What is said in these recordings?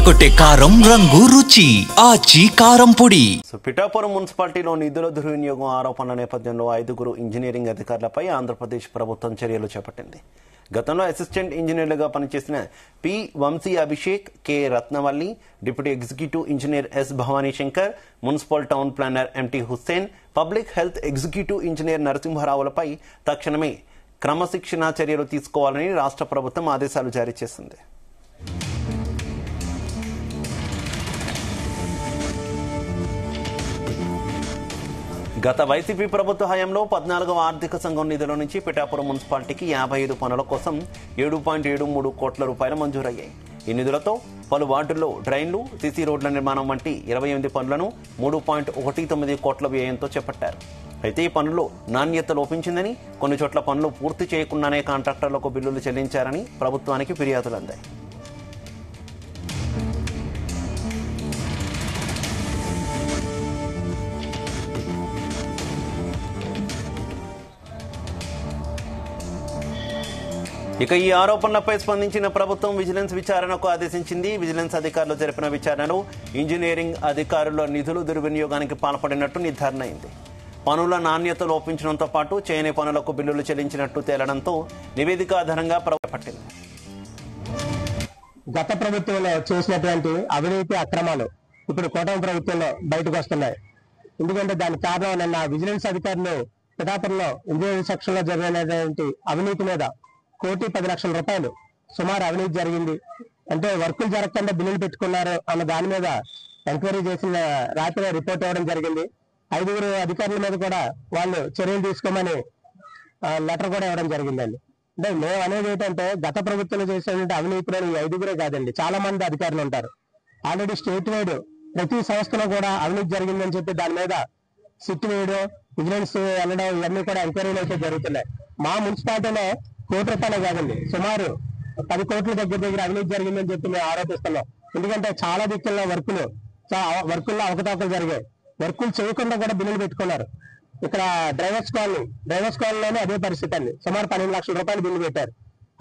అదరగొట్టే కారం రంగు రుచి ఆచి కారం పొడి. పిఠాపురం మున్సిపాలిటీలో నిధుల దుర్వినియోగం ఆరోపణల నేపథ్యంలో 5 ఇంజనీరింగ్ అధికారులపై ఆంధ్రప్రదేశ్ ప్రభుత్వం చర్యలు చేపట్టింది. గతంలో అసిస్టెంట్ ఇంజనీర్లుగా పనిచేసిన P Vamsi Abhishek, K Ratnavalli, deputy executive engineer S Bhavani Shankar, municipal town planner MT Hussain, public health executive engineer నరసింహారావులపై తక్షణమే క్రమశిక్షణా చర్యలు తీసుకోవాలని రాష్ట్ర ప్రభుత్వం ఆదేశాలు జారీ చేసింది. గత వైసీపీ ప్రభుత్వ హయాంలో 14వ ఆర్థిక సంఘం నిధుల నుంచి పిఠాపురం మున్సిపాలిటీకి 55 పనుల కోసం 7.73 కోట్ల రూపాయలు మంజూరయ్యాయి. ఈ నిధులతో పలు వార్డుల్లో డ్రైన్లు, సీసీ రోడ్ల నిర్మాణం వంటి 28 పనులను 3.19 కోట్ల వ్యయంతో చేపట్టారు. అయితే ఈ పనుల్లో నాణ్యత లోపించిందని, కొన్ని చోట్ల పనులు పూర్తి చేయకుండానే కాంట్రాక్టర్లకు బిల్లులు చెల్లించారని ప్రభుత్వానికి ఫిర్యాదులు అందాయి. ఇక ఈ ఆరోపణలపై స్పందించిన ప్రభుత్వం విజిలెన్స్ విచారణకు ఆదేశించింది. విజిలెన్స్ అధికారులు జరిపిన విచారణలో ఇంజనీరింగ్ అధికారుల నిధులు దుర్వినియోగానికి పాల్పడినట్టు నిర్ధారణ అయింది. పనుల నాణ్యత లోపించడంతో పాటు చేయని పనులకు బిల్లులు చెల్లించినట్టు తేలడంతో నివేదిక ఆధారంగా పట్టింది. గత ప్రభుత్వంలో చేసినటువంటి అవినీతి అక్రమాలు ఇప్పుడు కూటమి ప్రభుత్వంలో బయటకు వస్తున్నాయి. ఎందుకంటే దానికి కారణం నిన్న విజిలెన్స్ అధికారులు పిఠాపురంలో ఇంజనీరింగ్ సెక్షన్ లో జరిగినటువంటి అవినీతి మీద 1,10,00,000 రూపాయలు సుమారు అవినీతి జరిగింది. అంటే వర్కులు జరగకుండా బిల్లులు పెట్టుకున్నారు అన్న దాని మీద ఎంక్వైరీ చేసిన రాత్రి రిపోర్ట్ ఇవ్వడం జరిగింది. 5 అధికారుల మీద కూడా వాళ్ళు చర్యలు తీసుకోమని లెటర్ కూడా ఇవ్వడం జరిగిందండి. అంటే మేము అనేది ఏంటంటే గత ప్రభుత్వంలో చేసినటువంటి అవినీతిలో ఈ 5 కాదండి, చాలా మంది అధికారులు ఉంటారు. ఆల్రెడీ స్టేట్ వైడ్ ప్రతి సంస్థలో కూడా అవినీతి జరిగిందని చెప్పి దాని మీద సిట్ వేయడం, విజిలెన్స్ వెళ్ళడం, ఇవన్నీ కూడా ఎంక్వైరీలు అయితే జరుగుతున్నాయి. మా మున్సిపాలిటీలో 1 కోటి రూపాయలే కాదండి, సుమారు 10 కోట్ల దగ్గర అవినీతి జరిగిందని చెప్పి మేము ఆరోపిస్తున్నాం. ఎందుకంటే చాలా దిక్కుల్లో వర్కుల్లో అవకతవకలు జరిగాయి. వర్కులు చేయకుండా కూడా బిల్లులు పెట్టుకున్నారు. ఇక్కడ డ్రైవర్స్ కాలనీలోనే అదే పరిస్థితి అండి. సుమారు 12 లక్షల రూపాయలు బిల్లు పెట్టారు.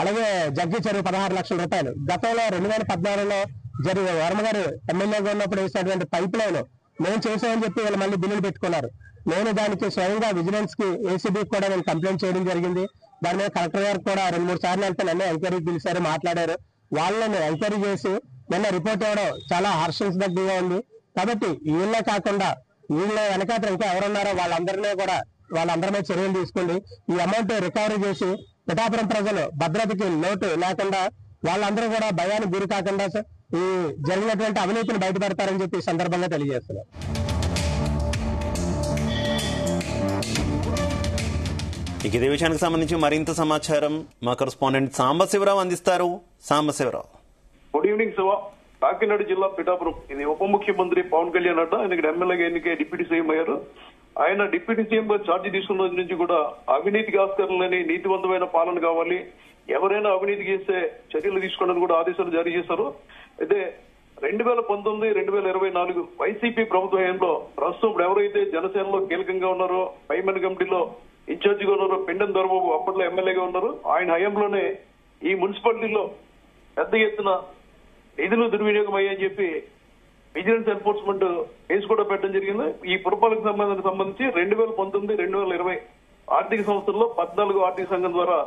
అలాగే జగ్గి చెరువు 16 లక్షల రూపాయలు. గతంలో 2014లో జరిగే వర్మ గారు ఎమ్మెల్యేగా ఉన్నప్పుడు వేసినటువంటి పైప్ లైన్ మేము చేసామని చెప్పి వీళ్ళు మళ్ళీ బిల్లులు పెట్టుకున్నారు. నేను దానికి స్వయంగా విజిలెన్స్ కి, ఏసీబీకి కూడా నేను కంప్లైంట్ చేయడం జరిగింది. దాని మీద కలెక్టర్ గారు కూడా 2-3 సార్లు వెళ్తే నన్ను ఎంక్వైరీ పిలిచారు, మాట్లాడారు. వాళ్ళని ఎంక్వైరీ చేసి నిన్న రిపోర్ట్ ఇవ్వడం చాలా హర్షించదగ్గగా ఉంది. కాబట్టి వీళ్ళే కాకుండా వీళ్ళ వెనకాల ఇంకా ఎవరున్నారో వాళ్ళందరి మీద చర్యలు తీసుకోండి. ఈ అమౌంట్ రికవరీ చేసి పిఠాపురం ప్రజలు భద్రతకి లోటు లేకుండా వాళ్ళందరూ కూడా భయానికి గురి కాకుండా ఈ జరిగినటువంటి అవినీతిని బయటపెడతారని చెప్పి ఈ సందర్భంగా తెలియజేస్తున్నారు. ఇదే విషయానికి సంబంధించి మరింత సమాచారం మా కరెస్పాండెంట్ సాంబశివరావు అందిస్తారు. Sambasivarao, good evening Siva. కాకినాడ జిల్లా పిఠాపురం ఇది ఉప ముఖ్యమంత్రి పవన్ కళ్యాణ్ అడ్డ ఆయన ఇక్కడ ఎమ్మెల్యేగా ఎన్నికై డిప్యూటీ సీఎం అయ్యారు. ఆయన డిప్యూటీ సీఎం గా ఛార్జీ తీసుకున్న రోజు నుంచి కూడా అవినీతికి ఆస్కారాలని, నీతివంతమైన పాలన కావాలి, ఎవరైనా అవినీతి చేస్తే చర్యలు తీసుకోవడానికి కూడా ఆదేశాలు జారీ చేశారు. అయితే 2019, 2024 వైసీపీ ప్రభుత్వ హయాంలో ప్రస్తుతం ఇప్పుడు ఎవరైతే జనసేనలో కీలకంగా ఉన్నారో, పైమన్ కమిటీలో ఇన్ఛార్జిగా ఉన్నారో పిండం దొరబాబు అప్పట్లో ఎమ్మెల్యేగా ఉన్నారు. ఆయన హయాంలోనే ఈ మున్సిపాలిటీలో పెద్ద ఎత్తున నిధులు దుర్వినియోగం అయ్యాయని చెప్పి విజిలెన్స్ ఎన్ఫోర్స్మెంట్ కేసు కూడా పెట్టడం జరిగింది. ఈ పురపాలక సంబంధించి 2019, 2020 ఆర్థిక సంవత్సరంలో 14వ ఆర్థిక సంఘం ద్వారా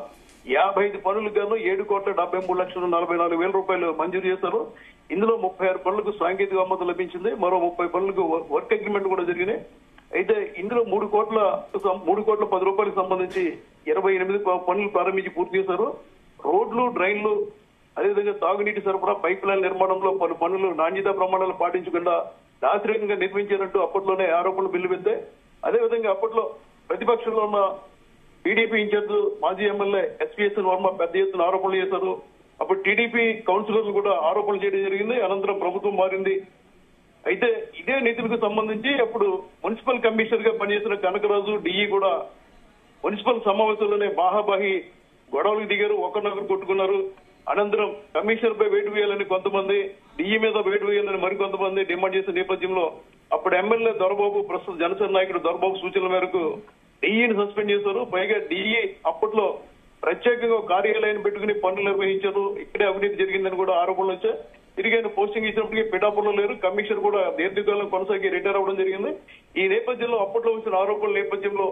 55 పనులకు గాను 7,73,44,000 రూపాయలు మంజూరు చేశారు. ఇందులో 36 పనులకు సాంకేతిక ఆమోదం లభించింది. మరో 30 పనులకు వర్క్ అగ్రిమెంట్ కూడా జరిగినాయి. అయితే ఇందులో 3 కోట్ల 10 రూపాయలకు సంబంధించి 28 పనులు ప్రారంభించి పూర్తి చేశారు. రోడ్లు, డ్రైన్లు, అదేవిధంగా తాగునీటి సరఫరా, పైప్ లైన్ నిర్మాణంలో పలు పనులు నాణ్యతా ప్రమాణాలు పాటించకుండా నాసిరకంగా నిర్మించినట్టు అప్పట్లోనే ఆరోపణలు బిల్లువెత్తాయి. అదేవిధంగా అప్పట్లో ప్రతిపక్షంలో ఉన్న టీడీపీ ఇన్ఛార్జ్ మాజీ ఎమ్మెల్యే ఎస్పీఎస్ఎన్ వర్మ పెద్ద ఎత్తున ఆరోపణలు చేశారు. అప్పుడు టీడీపీ కౌన్సిలర్లు కూడా ఆరోపణలు చేయడం జరిగింది. అనంతరం ప్రభుత్వం మారింది. అయితే ఇదే నిధులకు సంబంధించి అప్పుడు మున్సిపల్ కమిషనర్ గా పనిచేసిన కనకరాజు, డిఈ కూడా మున్సిపల్ సమావేశంలోనే బాహాబాహి గొడవలకు దిగారు, ఒకరినొకరు కొట్టుకున్నారు. అనంతరం కమిషనర్ పై వేటు వేయాలని కొంతమంది, డిఈ మీద వేటు వేయాలని మరికొంతమంది డిమాండ్ చేసిన నేపథ్యంలో అప్పుడు ఎమ్మెల్యే దొరబాబు, ప్రస్తుత జనసేన నాయకుడు దొరబాబు సూచనల మేరకు డిఈని సస్పెండ్ చేశారు. పైగా డిఈ అప్పట్లో ప్రత్యేకంగా కార్యాలయాన్ని పెట్టుకుని పనులు నిర్వహించారు, ఇక్కడే అవినీతి జరిగిందని కూడా ఆరోపణలు వచ్చాయి. తిరిగి ఆయన పోస్టింగ్ ఇచ్చినప్పటికీ పిఠాపురంలో లేరు. కమిషనర్ కూడా దీర్ఘకాలం కొనసాగి రిటైర్ అవ్వడం జరిగింది. ఈ నేపథ్యంలో అప్పట్లో వచ్చిన ఆరోపణల నేపథ్యంలో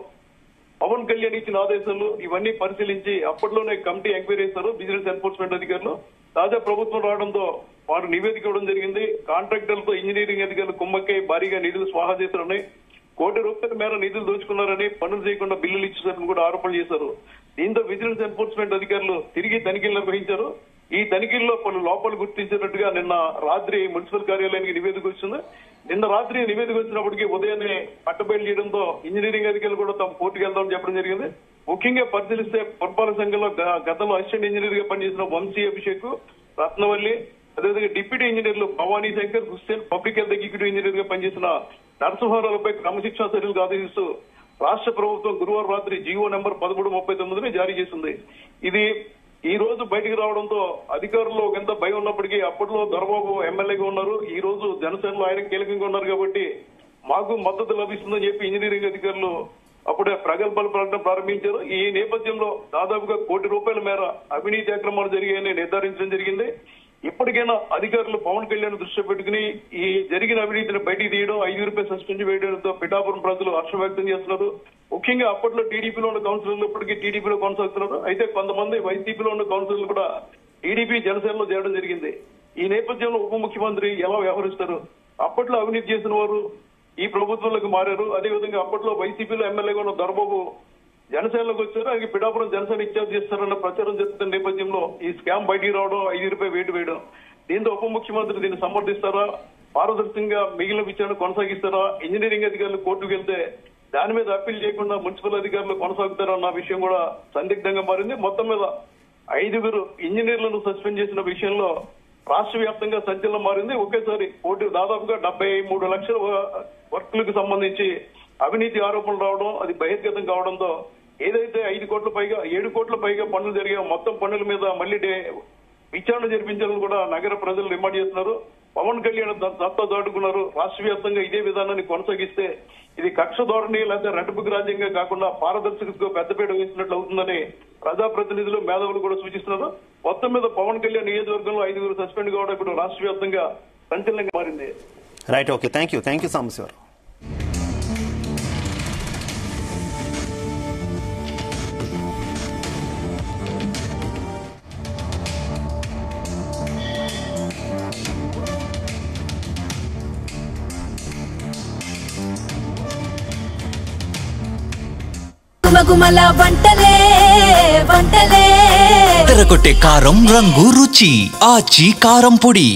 పవన్ కళ్యాణ్ ఇచ్చిన ఆదేశాలు ఇవన్నీ పరిశీలించి అప్పట్లోనే కమిటీ ఎంక్వైరీ చేశారు విజిలెన్స్ ఎన్ఫోర్స్మెంట్ అధికారులు. తాజా ప్రభుత్వం రావడంతో వారు నివేదిక ఇవ్వడం జరిగింది. కాంట్రాక్టర్లతో ఇంజనీరింగ్ అధికారులు కుమ్మక్కై భారీగా నిధులు స్వాహా చేశారని, కోటి రూపాయల మేర నిధులు దోచుకున్నారని, పనులు చేయకుండా బిల్లులు ఇచ్చేసారని కూడా ఆరోపణలు చేశారు. దీంతో విజిలెన్స్ ఎన్ఫోర్స్మెంట్ అధికారులు తిరిగి తనిఖీలు నిర్వహించారు. ఈ తనిఖీల్లో పలు లోపాలు గుర్తించినట్టుగా నిన్న రాత్రి మున్సిపల్ కార్యాలయానికి నివేదిక వచ్చింది. నిన్న రాత్రి నివేదిక వచ్చినప్పటికీ ఉదయాన్నే పట్టబయలు చేయడంతో ఇంజనీరింగ్ అధికారులు కూడా తమ కోర్టుకు వెళ్దామని చెప్పడం జరిగింది. ముఖ్యంగా పరిశీలిస్తే పురపాలక సంఘంలో గతంలో అసిస్టెంట్ ఇంజనీర్ గా పనిచేసిన వంశీ అభిషేక్, రత్నవల్లి, అదేవిధంగా డిప్యూటీ ఇంజనీర్లు Bhavani Shankar, Hussain, public health executive engineer గా పనిచేసిన నరసింహారావులపై క్రమశిక్షణ చర్యలకు ఆదేశిస్తూ రాష్ట్ర ప్రభుత్వం గురువారం రాత్రి జీవో నెంబర్ 1339 జారీ చేసింది. ఇది ఈ రోజు బయటికి రావడంతో అధికారుల్లో ఎంత భయం ఉన్నప్పటికీ అప్పట్లో దొరబాబు ఎమ్మెల్యేగా ఉన్నారు, ఈ రోజు జనసేనలో ఆయన కీలకంగా ఉన్నారు కాబట్టి మాకు మద్దతు లభిస్తుందని చెప్పి ఇంజనీరింగ్ అధికారులు అప్పుడే ప్రగల్భాలు పలకడం ప్రారంభించారు. ఈ నేపథ్యంలో దాదాపుగా కోటి రూపాయల మేర అవినీతి అక్రమాలు జరిగాయని నిర్ధారించడం జరిగింది. ఇప్పటికైనా అధికారులు పవన్ కళ్యాణ్ దృష్టి పెట్టుకుని ఈ జరిగిన అవినీతిని బయటికి తీయడం, 5 రూపాయలు సస్పెండ్ వేయడంతో పిఠాపురం ప్రజలు హర్షం వ్యక్తం చేస్తున్నారు. ముఖ్యంగా అప్పట్లో టీడీపీలో ఉన్న కౌన్సిలర్లు ఇప్పటికీ టీడీపీలో కొనసాగుతున్నారు. అయితే కొంతమంది వైసీపీలో ఉన్న కౌన్సిలర్లు కూడా టీడీపీ జనసేనలో చేరడం జరిగింది. ఈ నేపథ్యంలో ఉప ముఖ్యమంత్రి ఎలా వ్యవహరిస్తారు? అప్పట్లో అవినీతి చేసిన వారు ఈ ప్రభుత్వంలోకి మారారు. అదేవిధంగా అప్పట్లో వైసీపీలో ఎమ్మెల్యేగా ఉన్న దొరబాబు జనసేనలోకి వచ్చారు. అది పిఠాపురం జనసేన ఇన్ఛార్జ్ చేస్తారన్న ప్రచారం జరుగుతున్న నేపథ్యంలో ఈ స్కామ్ బయటికి రావడం, 5 రూపాయలు వేటు వేయడం, దీంతో ఉప ముఖ్యమంత్రి దీన్ని సమర్థిస్తారా? పారదర్శకంగా మిగిలిన విచారణ కొనసాగిస్తారా? ఇంజనీరింగ్ అధికారులు కోర్టుకు వెళ్తే దాని మీద అప్పీల్ చేయకుండా మున్సిపల్ అధికారులు కొనసాగుతారన్న విషయం కూడా సందిగ్ధంగా మారింది. మొత్తం మీద 5 ఇంజనీర్లను సస్పెండ్ చేసిన విషయంలో రాష్ట్ర వ్యాప్తంగా సంచలనం మారింది. ఒకేసారి దాదాపుగా 73 లక్షల వర్కులకు సంబంధించి అవినీతి ఆరోపణలు రావడం, అది బహిర్గతం కావడంతో ఏదైతే 5 కోట్ల పైగా 7 కోట్ల పైగా పనులు జరిగాయో మొత్తం పనుల మీద మళ్లీ విచారణ జరిపించాలని కూడా నగర ప్రజలు డిమాండ్ చేస్తున్నారు. పవన్ కళ్యాణ్ దత్తా దాటుకున్నారు. రాష్ట్ర వ్యాప్తంగా ఇదే విధానాన్ని కొనసాగిస్తే ఇది కక్ష ధోరణి లేదా రెడ్బుక్ రాజ్యంగా కాకుండా పారదర్శకతకు పెద్దపీట వేసినట్లు అవుతుందని ప్రజాప్రతినిధులు, మేధావులు కూడా సూచిస్తున్నారు. మొత్తం మీద పవన్ కళ్యాణ్ నియోజకవర్గంలో 5 సస్పెండ్ కావడం ఇప్పుడు రాష్ట్ర వ్యాప్తంగా సంచలనంగా మారింది. Right, okay, thank you Sambasivarao. గుమగుమల వంటలే వంటలే తెరకొట్టే కారం రంగు రుచి ఆచి కారం పొడి.